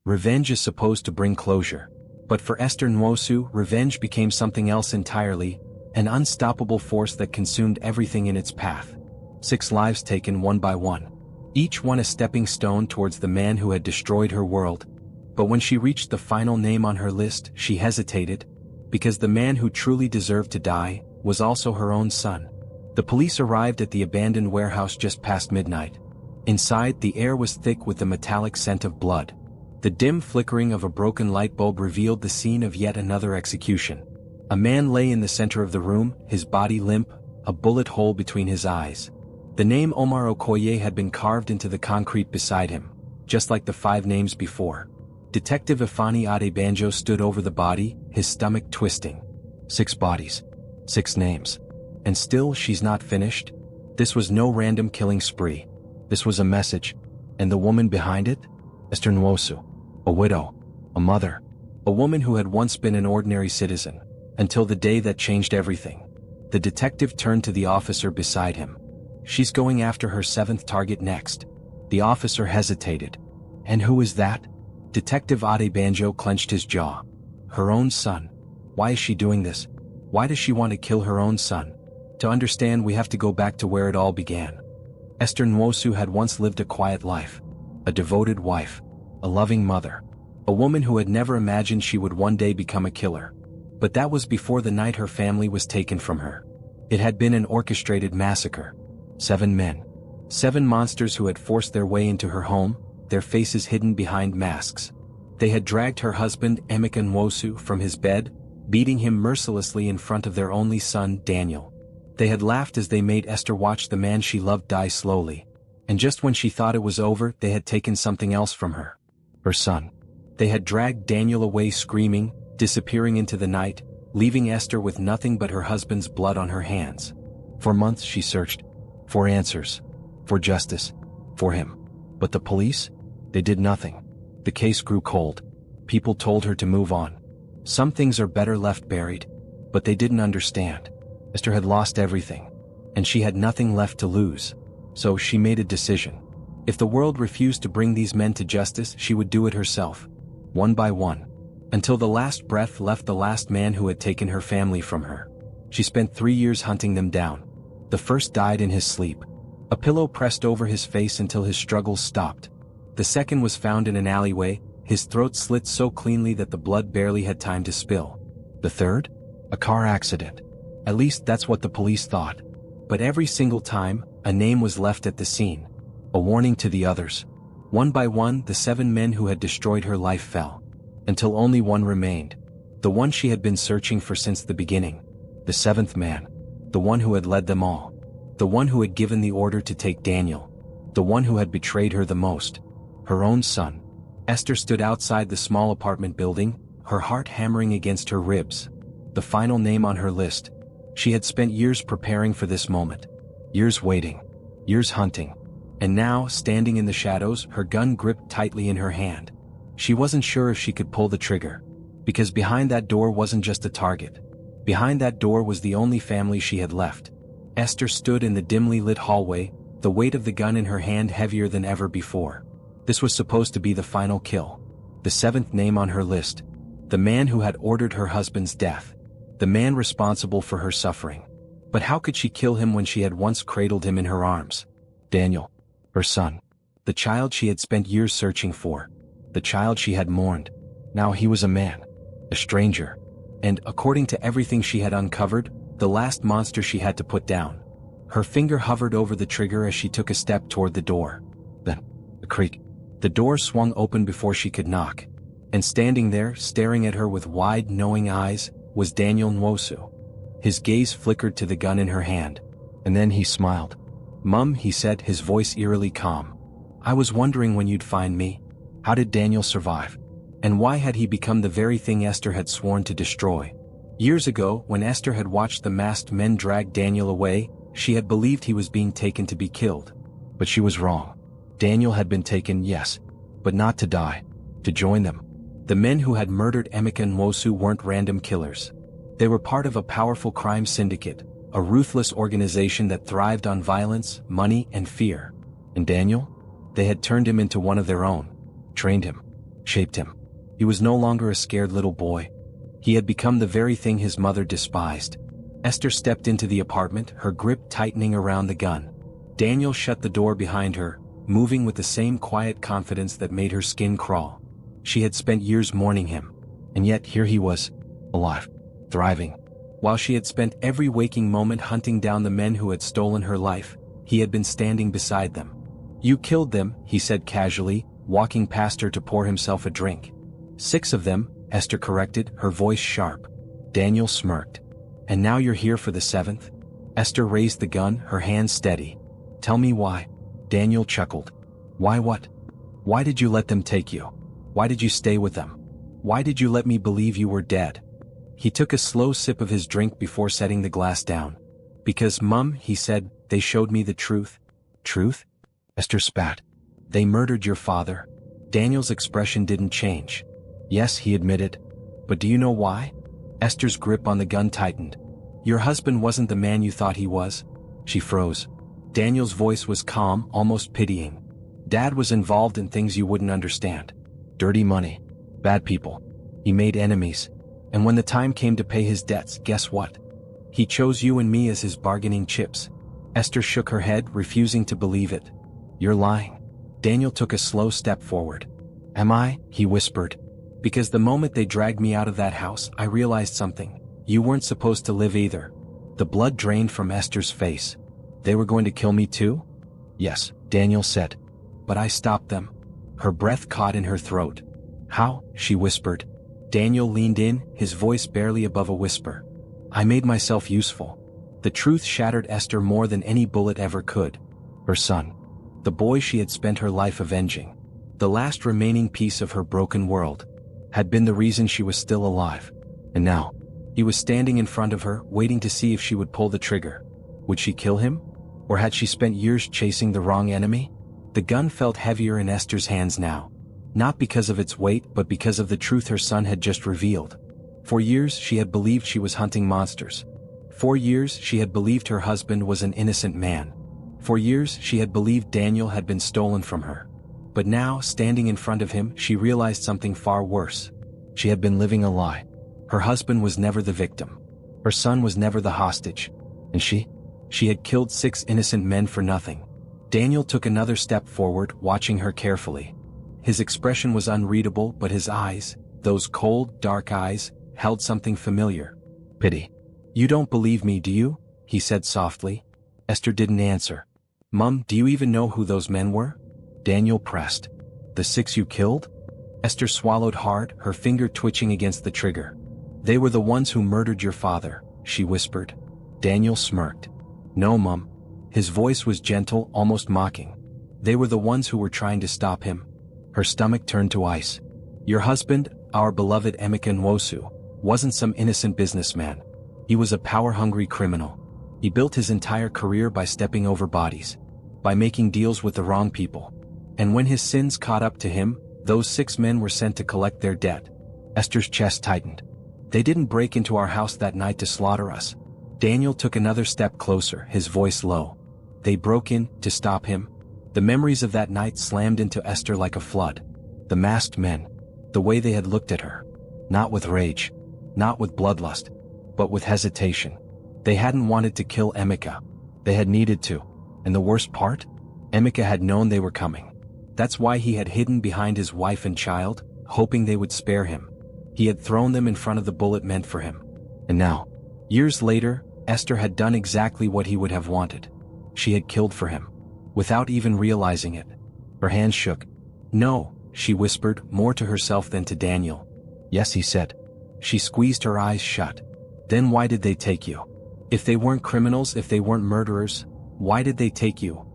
Revenge is supposed to bring closure. But for Esther Nwosu, revenge became something else entirely, an unstoppable force that consumed everything in its path. 6 lives taken one by one. Each one a stepping stone towards the man who had destroyed her world. But when she reached the final name on her list, she hesitated, because the man who truly deserved to die was also her own son. The police arrived at the abandoned warehouse just past midnight. Inside, the air was thick with the metallic scent of blood. The dim flickering of a broken light bulb revealed the scene of yet another execution. A man lay in the center of the room, his body limp, a bullet hole between his eyes. The name Omar Okoye had been carved into the concrete beside him, just like the 5 names before. Detective Ifeanyi Adebanjo stood over the body, his stomach twisting. 6 bodies. 6 names. And still she's not finished? This was no random killing spree. This was a message. And the woman behind it? Esther Nwosu. A widow. A mother. A woman who had once been an ordinary citizen. Until the day that changed everything. The detective turned to the officer beside him. She's going after her 7th target next. The officer hesitated. And who is that? Detective Adebanjo clenched his jaw. Her own son. Why is she doing this? Why does she want to kill her own son? To understand, we have to go back to where it all began. Esther Nwosu had once lived a quiet life. A devoted wife. A loving mother. A woman who had never imagined she would one day become a killer. But that was before the night her family was taken from her. It had been an orchestrated massacre. 7 men. 7 monsters who had forced their way into her home, their faces hidden behind masks. They had dragged her husband, Emeka Nwosu, from his bed, beating him mercilessly in front of their only son, Daniel. They had laughed as they made Esther watch the man she loved die slowly. And just when she thought it was over, they had taken something else from her. Her son. They had dragged Daniel away screaming, disappearing into the night, leaving Esther with nothing but her husband's blood on her hands. For months she searched. For answers. For justice. For him. But the police? They did nothing. The case grew cold. People told her to move on. Some things are better left buried. But they didn't understand. Esther had lost everything. And she had nothing left to lose. So she made a decision. If the world refused to bring these men to justice, she would do it herself. One by one. Until the last breath left the last man who had taken her family from her. She spent 3 years hunting them down. The first died in his sleep. A pillow pressed over his face until his struggles stopped. The second was found in an alleyway, his throat slit so cleanly that the blood barely had time to spill. The third? A car accident. At least that's what the police thought. But every single time, a name was left at the scene. A warning to the others. One by one, the 7 men who had destroyed her life fell. Until only one remained. The one she had been searching for since the beginning. The 7th man. The one who had led them all. The one who had given the order to take Daniel. The one who had betrayed her the most. Her own son. Esther stood outside the small apartment building, her heart hammering against her ribs. The final name on her list. She had spent years preparing for this moment. Years waiting. Years hunting. And now, standing in the shadows, her gun gripped tightly in her hand. She wasn't sure if she could pull the trigger. Because behind that door wasn't just a target. Behind that door was the only family she had left. Esther stood in the dimly lit hallway, the weight of the gun in her hand heavier than ever before. This was supposed to be the final kill. The 7th name on her list. The man who had ordered her husband's death. The man responsible for her suffering. But how could she kill him when she had once cradled him in her arms? Daniel. Her son. The child she had spent years searching for. The child she had mourned. Now he was a man. A stranger. And, according to everything she had uncovered, the last monster she had to put down. Her finger hovered over the trigger as she took a step toward the door. Then, a creak. The door swung open before she could knock. And standing there, staring at her with wide, knowing eyes, was Daniel Nwosu. His gaze flickered to the gun in her hand. And then he smiled. "Mum," he said, his voice eerily calm. "I was wondering when you'd find me. How did Daniel survive? And why had he become the very thing Esther had sworn to destroy?" Years ago, when Esther had watched the masked men drag Daniel away, she had believed he was being taken to be killed. But she was wrong. Daniel had been taken, yes, but not to die. To join them. The men who had murdered Emeka Nwosu weren't random killers. They were part of a powerful crime syndicate, a ruthless organization that thrived on violence, money, and fear. And Daniel? They had turned him into one of their own. Trained him. shaped him. He was no longer a scared little boy. He had become the very thing his mother despised. Esther stepped into the apartment, her grip tightening around the gun. Daniel shut the door behind her, moving with the same quiet confidence that made her skin crawl. She had spent years mourning him, and yet here he was, alive, thriving. While she had spent every waking moment hunting down the men who had stolen her life, he had been standing beside them. "You killed them," he said casually, walking past her to pour himself a drink. "6 of them," Esther corrected, her voice sharp. Daniel smirked. "And now you're here for the 7th? Esther raised the gun, her hand steady. "Tell me why." Daniel chuckled. "Why what? Why did you let them take you? Why did you stay with them? Why did you let me believe you were dead?" He took a slow sip of his drink before setting the glass down. "Because, Mum," he said, "they showed me the truth." "Truth?" Esther spat. "They murdered your father." Daniel's expression didn't change. "Yes," he admitted. "But do you know why?" Esther's grip on the gun tightened. "Your husband wasn't the man you thought he was." She froze. Daniel's voice was calm, almost pitying. "Dad was involved in things you wouldn't understand. Dirty money. Bad people. He made enemies. And when the time came to pay his debts, guess what? He chose you and me as his bargaining chips." Esther shook her head, refusing to believe it. "You're lying." Daniel took a slow step forward. "Am I?" he whispered. "Because the moment they dragged me out of that house, I realized something. You weren't supposed to live either." The blood drained from Esther's face. "They were going to kill me too?" "Yes," Daniel said. "But I stopped them." Her breath caught in her throat. "How?" she whispered. Daniel leaned in, his voice barely above a whisper. "I made myself useful." The truth shattered Esther more than any bullet ever could. Her son. The boy she had spent her life avenging. The last remaining piece of her broken world. Had been the reason she was still alive. And now, he was standing in front of her, waiting to see if she would pull the trigger. Would she kill him? Or had she spent years chasing the wrong enemy? The gun felt heavier in Esther's hands now. Not because of its weight, but because of the truth her son had just revealed. For years she had believed she was hunting monsters. For years she had believed her husband was an innocent man. For years she had believed Daniel had been stolen from her. But now, standing in front of him, she realized something far worse. She had been living a lie. Her husband was never the victim. Her son was never the hostage. And she had killed 6 innocent men for nothing. Daniel took another step forward, watching her carefully. His expression was unreadable, but his eyes, those cold, dark eyes, held something familiar. Pity. "You don't believe me, do you?" he said softly. Esther didn't answer. "Mum, do you even know who those men were?" Daniel pressed. "The 6 you killed?" Esther swallowed hard, her finger twitching against the trigger. "They were the ones who murdered your father," she whispered. Daniel smirked. "No, Mum." His voice was gentle, almost mocking. "They were the ones who were trying to stop him." Her stomach turned to ice. "Your husband, our beloved Emeka Nwosu, wasn't some innocent businessman. He was a power-hungry criminal. He built his entire career by stepping over bodies, by making deals with the wrong people. And when his sins caught up to him, those 6 men were sent to collect their debt." Esther's chest tightened. "They didn't break into our house that night to slaughter us." Daniel took another step closer, his voice low. "They broke in to stop him." The memories of that night slammed into Esther like a flood. The masked men. The way they had looked at her. Not with rage. Not with bloodlust. But with hesitation. They hadn't wanted to kill Emeka. They had needed to. And the worst part? Emeka had known they were coming. That's why he had hidden behind his wife and child, hoping they would spare him. He had thrown them in front of the bullet meant for him. And now, years later, Esther had done exactly what he would have wanted. She had killed for him. Without even realizing it. Her hands shook. "No," she whispered, more to herself than to Daniel. "Yes," he said. She squeezed her eyes shut. "Then why did they take you? If they weren't criminals, if they weren't murderers, why did they take you?"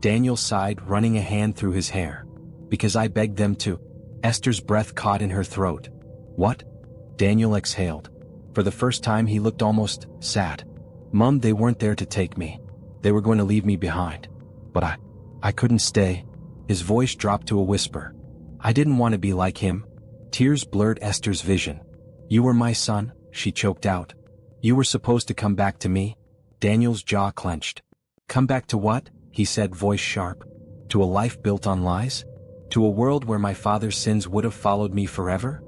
Daniel sighed, running a hand through his hair. "Because I begged them to." Esther's breath caught in her throat. "What?" Daniel exhaled. For the first time he looked almost sad. "Mum, they weren't there to take me. They were going to leave me behind. But I couldn't stay." His voice dropped to a whisper. "I didn't want to be like him." Tears blurred Esther's vision. "You were my son," she choked out. "You were supposed to come back to me." Daniel's jaw clenched. "Come back to what?" he said, voice sharp. "To a life built on lies? To a world where my father's sins would have followed me forever?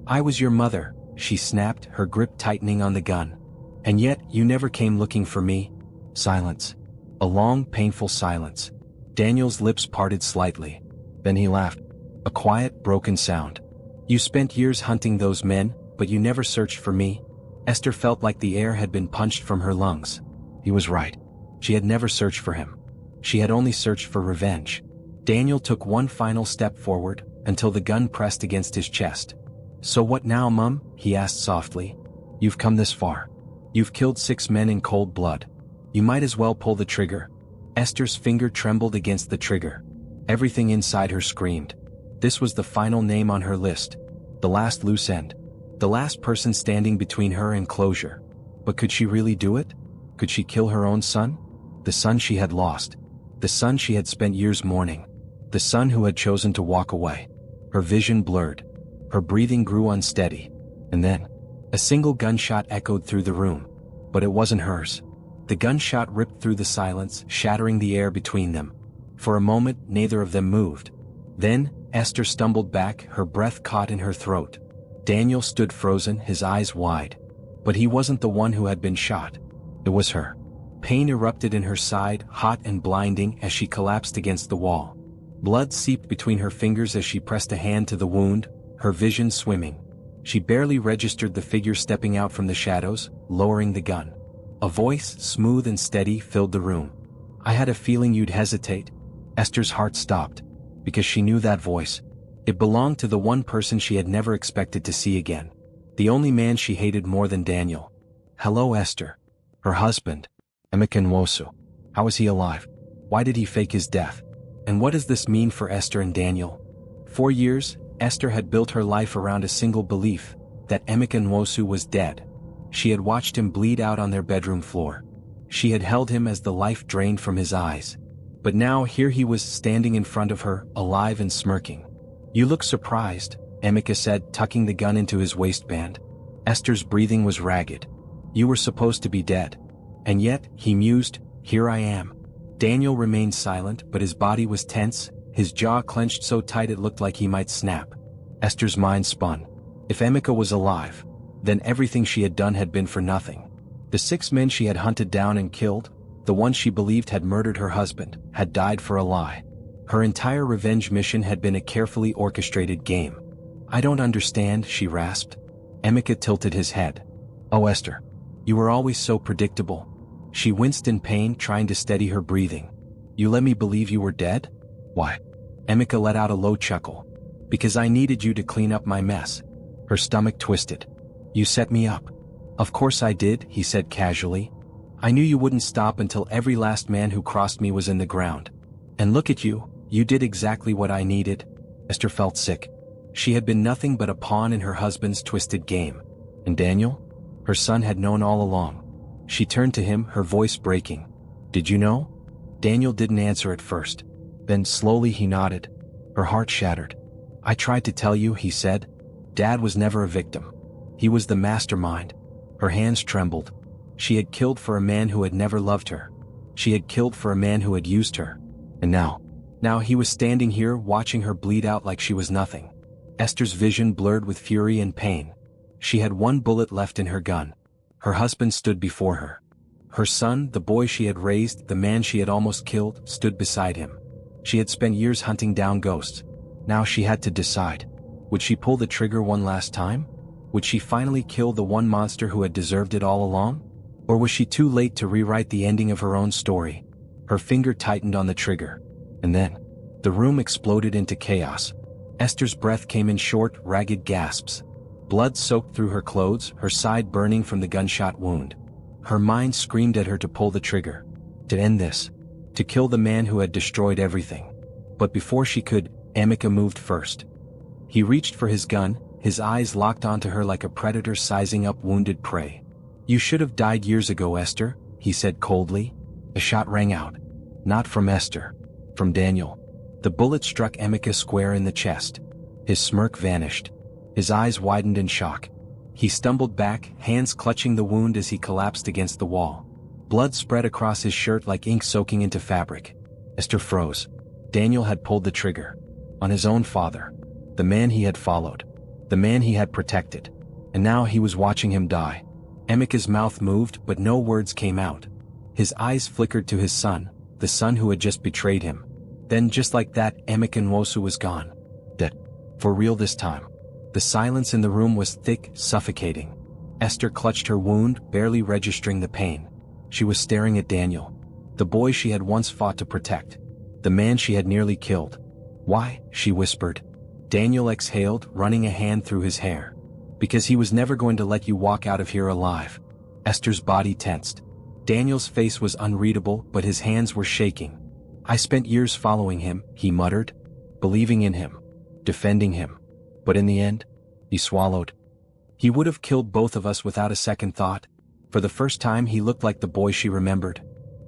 I was your mother, she snapped, her grip tightening on the gun. And yet, you never came looking for me. Silence. A long, painful silence. Daniel's lips parted slightly. Then he laughed. A quiet, broken sound. You spent years hunting those men, but you never searched for me. Esther felt like the air had been punched from her lungs. He was right. She had never searched for him. She had only searched for revenge. Daniel took one final step forward, until the gun pressed against his chest. So what now, Mum? He asked softly. You've come this far. You've killed 6 men in cold blood. You might as well pull the trigger. Esther's finger trembled against the trigger. Everything inside her screamed. This was the final name on her list. The last loose end. The last person standing between her and closure. But could she really do it? Could she kill her own son? The son she had lost. The son she had spent years mourning. The son who had chosen to walk away. Her vision blurred. Her breathing grew unsteady. And then, a single gunshot echoed through the room. But it wasn't hers. The gunshot ripped through the silence, shattering the air between them. For a moment, neither of them moved. Then, Esther stumbled back, her breath caught in her throat. Daniel stood frozen, his eyes wide. But he wasn't the one who had been shot. It was her. Pain erupted in her side, hot and blinding, as she collapsed against the wall. Blood seeped between her fingers as she pressed a hand to the wound, her vision swimming. She barely registered the figure stepping out from the shadows, lowering the gun. A voice, smooth and steady, filled the room. I had a feeling you'd hesitate. Esther's heart stopped. Because she knew that voice. It belonged to the one person she had never expected to see again. The only man she hated more than Daniel. Hello, Esther. Her husband. Emeka Nwosu. How is he alive? Why did he fake his death? And what does this mean for Esther and Daniel? For years, Esther had built her life around a single belief, that Emeka Nwosu was dead. She had watched him bleed out on their bedroom floor. She had held him as the life drained from his eyes. But now here he was standing in front of her, alive and smirking. You look surprised, Emeka said, tucking the gun into his waistband. Esther's breathing was ragged. You were supposed to be dead. And yet, he mused, here I am. Daniel remained silent, but his body was tense, his jaw clenched so tight it looked like he might snap. Esther's mind spun. If Emeka was alive, then everything she had done had been for nothing. The 6 men she had hunted down and killed, the one she believed had murdered her husband, had died for a lie. Her entire revenge mission had been a carefully orchestrated game. I don't understand, she rasped. Emeka tilted his head. Oh, Esther. You were always so predictable. She winced in pain, trying to steady her breathing. You let me believe you were dead? Why? Emeka let out a low chuckle. Because I needed you to clean up my mess. Her stomach twisted. You set me up. Of course I did, he said casually. I knew you wouldn't stop until every last man who crossed me was in the ground. And look at you, you did exactly what I needed. Esther felt sick. She had been nothing but a pawn in her husband's twisted game. And Daniel? Her son had known all along. She turned to him, her voice breaking. Did you know? Daniel didn't answer at first. Then slowly he nodded. Her heart shattered. I tried to tell you, he said. Dad was never a victim. He was the mastermind. Her hands trembled. She had killed for a man who had never loved her. She had killed for a man who had used her. And now he was standing here watching her bleed out like she was nothing. Esther's vision blurred with fury and pain. She had one bullet left in her gun. Her husband stood before her. Her son, the boy she had raised, the man she had almost killed, stood beside him. She had spent years hunting down ghosts. Now she had to decide. Would she pull the trigger one last time? Would she finally kill the one monster who had deserved it all along? Or was she too late to rewrite the ending of her own story? Her finger tightened on the trigger. And then, the room exploded into chaos. Esther's breath came in short, ragged gasps. Blood soaked through her clothes, her side burning from the gunshot wound. Her mind screamed at her to pull the trigger. To end this. To kill the man who had destroyed everything. But before she could, Emeka moved first. He reached for his gun, his eyes locked onto her like a predator sizing up wounded prey. You should have died years ago, Esther, he said coldly. A shot rang out. Not from Esther. From Daniel. The bullet struck Emeka square in the chest. His smirk vanished. His eyes widened in shock. He stumbled back, hands clutching the wound as he collapsed against the wall. Blood spread across his shirt like ink soaking into fabric. Esther froze. Daniel had pulled the trigger. On his own father. The man he had followed. The man he had protected. And now he was watching him die. Emeka's mouth moved, but no words came out. His eyes flickered to his son, the son who had just betrayed him. Then just like that, Emeka Nwosu was gone. Dead. For real this time. The silence in the room was thick, suffocating. Esther clutched her wound, barely registering the pain. She was staring at Daniel. The boy she had once fought to protect. The man she had nearly killed. Why? She whispered. Daniel exhaled, running a hand through his hair. Because he was never going to let you walk out of here alive. Esther's body tensed. Daniel's face was unreadable, but his hands were shaking. I spent years following him, he muttered. Believing in him. Defending him. But in the end, he swallowed. He would have killed both of us without a second thought. For the first time he looked like the boy she remembered.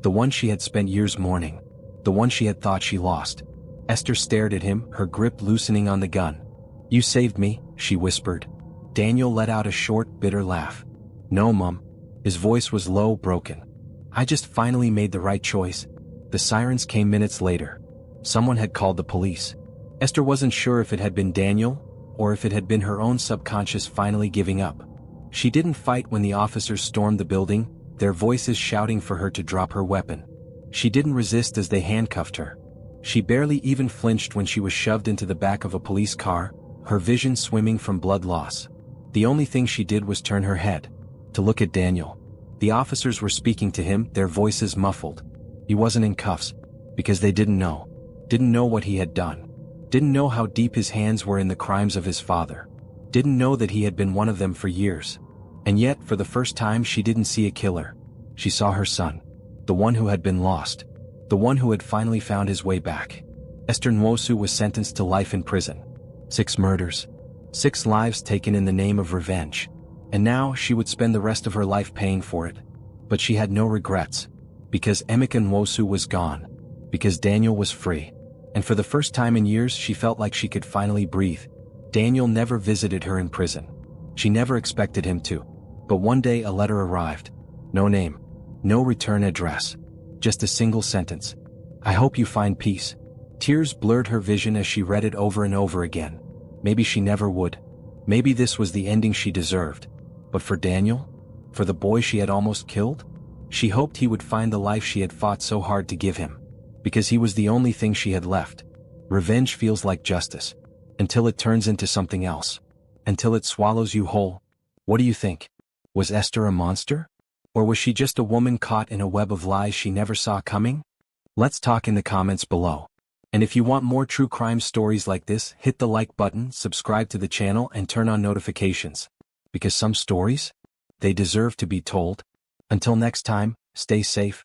The one she had spent years mourning. The one she had thought she lost. Esther stared at him, her grip loosening on the gun. You saved me, she whispered. Daniel let out a short, bitter laugh. No, Mum. His voice was low, broken. I just finally made the right choice. The sirens came minutes later. Someone had called the police. Esther wasn't sure if it had been Daniel, or if it had been her own subconscious finally giving up. She didn't fight when the officers stormed the building, their voices shouting for her to drop her weapon. She didn't resist as they handcuffed her. She barely even flinched when she was shoved into the back of a police car, her vision swimming from blood loss. The only thing she did was turn her head, to look at Daniel. The officers were speaking to him, their voices muffled. He wasn't in cuffs, because they didn't know what he had done. Didn't know how deep his hands were in the crimes of his father. Didn't know that he had been one of them for years. And yet, for the first time, she didn't see a killer. She saw her son. The one who had been lost. The one who had finally found his way back. Esther Nwosu was sentenced to life in prison. 6 murders. 6 lives taken in the name of revenge. And now she would spend the rest of her life paying for it. But she had no regrets. Because Emeka Nwosu was gone. Because Daniel was free. And for the first time in years she felt like she could finally breathe. Daniel never visited her in prison. She never expected him to. But one day a letter arrived. No name. No return address. Just a single sentence. I hope you find peace. Tears blurred her vision as she read it over and over again. Maybe she never would. Maybe this was the ending she deserved. But for Daniel? For the boy she had almost killed? She hoped he would find the life she had fought so hard to give him. Because he was the only thing she had left. Revenge feels like justice. Until it turns into something else. Until it swallows you whole. What do you think? Was Esther a monster? Or was she just a woman caught in a web of lies she never saw coming? Let's talk in the comments below. And if you want more true crime stories like this, hit the like button, subscribe to the channel and turn on notifications. Because some stories? They deserve to be told. Until next time, stay safe,